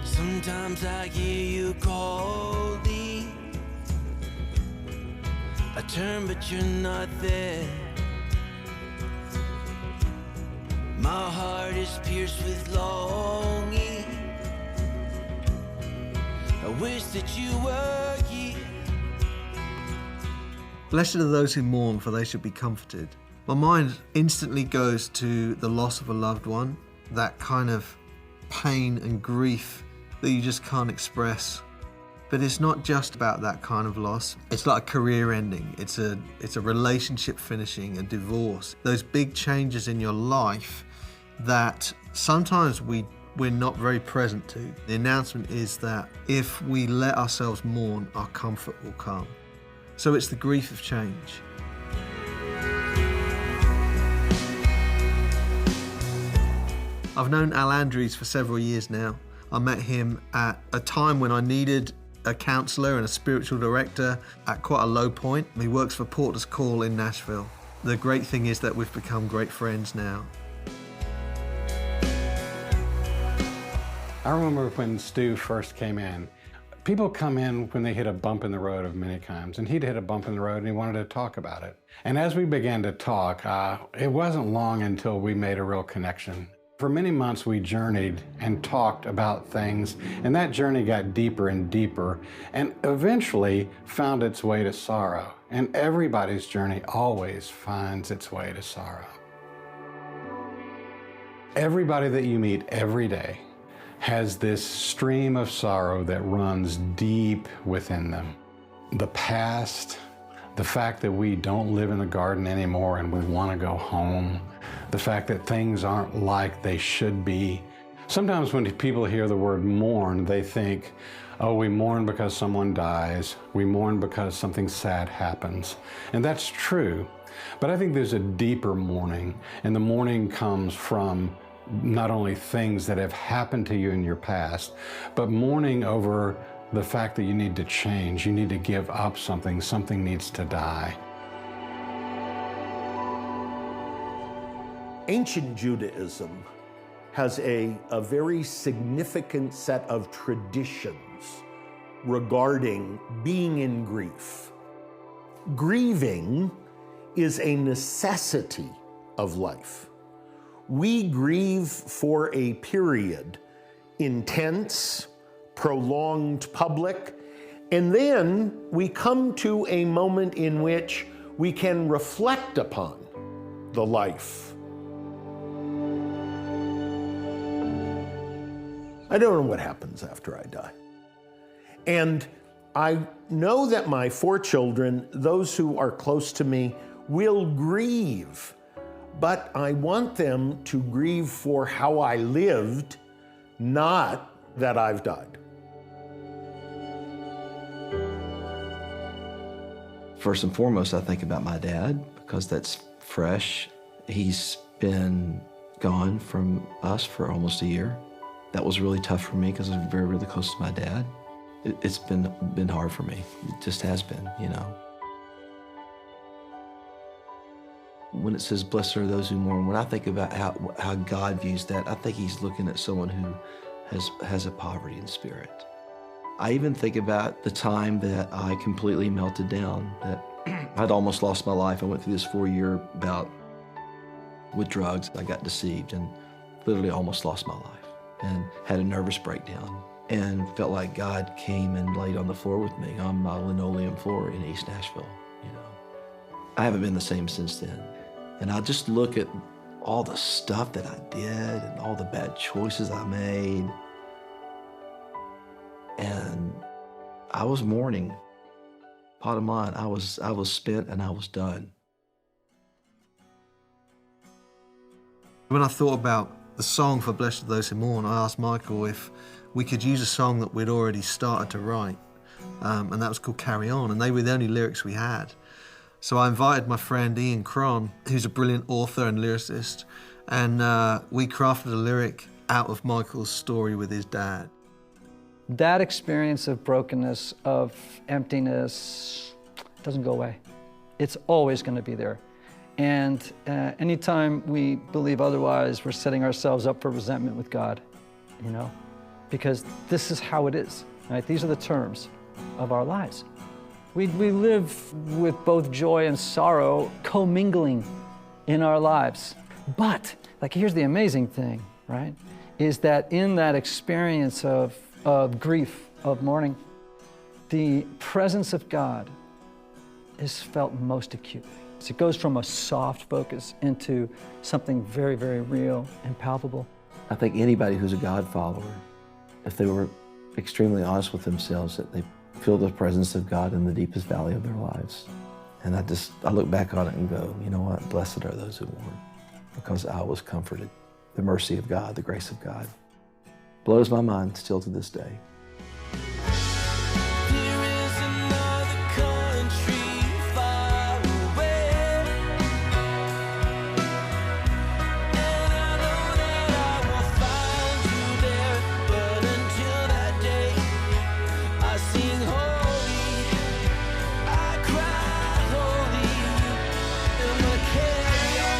Sometimes I hear you call me. I turn, but you're not there. My heart is pierced with longing. I wish that you were here. Blessed are those who mourn, for they shall be comforted. My mind instantly goes to the loss of a loved one, that kind of pain and grief that you just can't express. But it's not just about that kind of loss. It's like a career ending. It's a relationship finishing, a divorce. Those big changes in your life that sometimes we're not very present to. The announcement is that if we let ourselves mourn, our comfort will come. So it's the grief of change. I've known Al Andrews for several years now. I met him at a time when I needed a counselor and a spiritual director at quite a low point. He works for Porter's Call in Nashville. The great thing is that we've become great friends now. I remember when Stu first came in. People come in when they hit a bump in the road of many times, and he'd hit a bump in the road and he wanted to talk about it. And as we began to talk, it wasn't long until we made a real connection. For many months we journeyed and talked about things, and that journey got deeper and deeper and eventually found its way to sorrow. And everybody's journey always finds its way to sorrow. Everybody that you meet every day has this stream of sorrow that runs deep within them. The past, the fact that we don't live in the garden anymore and we want to go home, the fact that things aren't like they should be. Sometimes when people hear the word mourn, they think, oh, we mourn because someone dies, we mourn because something sad happens. And that's true, but I think there's a deeper mourning, and the mourning comes from not only things that have happened to you in your past, but mourning over the fact that you need to change, you need to give up something, something needs to die. Ancient Judaism has a very significant set of traditions regarding being in grief. Grieving is a necessity of life. We grieve for a period, intense, prolonged, public, and then we come to a moment in which we can reflect upon the life. I don't know what happens after I die. And I know that my 4 children, those who are close to me, will grieve, but I want them to grieve for how I lived, not that I've died. First and foremost, I think about my dad because that's fresh. He's been gone from us for almost a year. That was really tough for me because I was very, really close to my dad. It's been hard for me. It just has been, you know. When it says, blessed are those who mourn, when I think about how God views that, I think he's looking at someone who has a poverty in spirit. I even think about the time that I completely melted down, that I'd almost lost my life. I went through this 4-year bout with drugs. I got deceived and literally almost lost my life and had a nervous breakdown and felt like God came and laid on the floor with me on my linoleum floor in East Nashville, you know. I haven't been the same since then. And I just look at all the stuff that I did and all all the bad choices I made. And I was mourning. Bottom line, I was spent and I was done. When I thought about the song for Blessed Are Those Who Mourn, I asked Michael if we could use a song that we'd already started to write, and that was called Carry On, and they were the only lyrics we had. So I invited my friend Ian Cron, who's a brilliant author and lyricist, and we crafted a lyric out of Michael's story with his dad. That experience of brokenness, of emptiness, doesn't go away. It's always going to be there. And anytime we believe otherwise, we're setting ourselves up for resentment with God, you know, because this is how it is, right? These are the terms of our lives. We live with both joy and sorrow commingling in our lives. But, like, here's the amazing thing, right, is that in that experience of grief, of mourning, the presence of God is felt most acutely. It goes from a soft focus into something very, very real and palpable. I think anybody who's a God follower, if they were extremely honest with themselves, that they feel the presence of God in the deepest valley of their lives. And I look back on it and go, you know what? Blessed are those who mourn, because I was comforted. The mercy of God, the grace of God, blows my mind still to this day. There is another country far away, and I know that I will find you there. But until that day, I sing holy, I cry holy, and I carry on.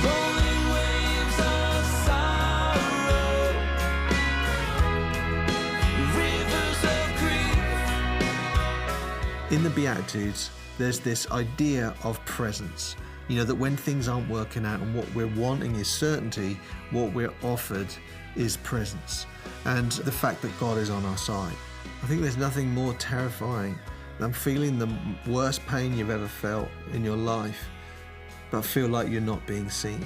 Rolling waves of sorrow, rivers of grief. In the Beatitudes, there's this idea of presence. You know, that when things aren't working out and what we're wanting is certainty, what we're offered is presence. And the fact that God is on our side. I think there's nothing more terrifying than feeling the worst pain you've ever felt in your life, but feel like you're not being seen.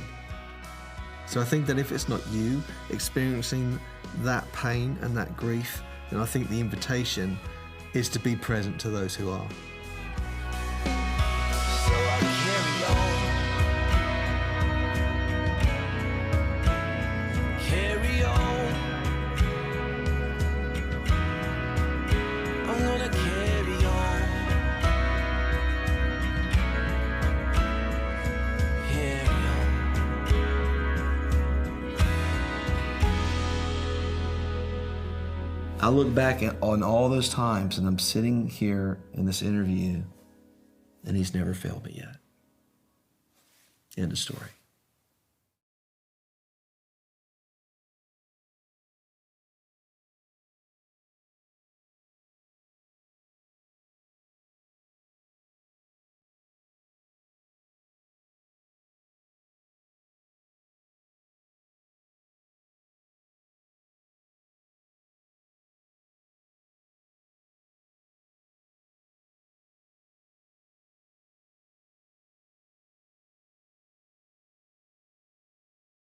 So I think that if it's not you experiencing that pain and that grief, then I think the invitation is to be present to those who are. So I carry on, carry on. I'm gonna carry on, carry on. I look back on all those times, and I'm sitting here in this interview, and he's never failed me yet. End of story.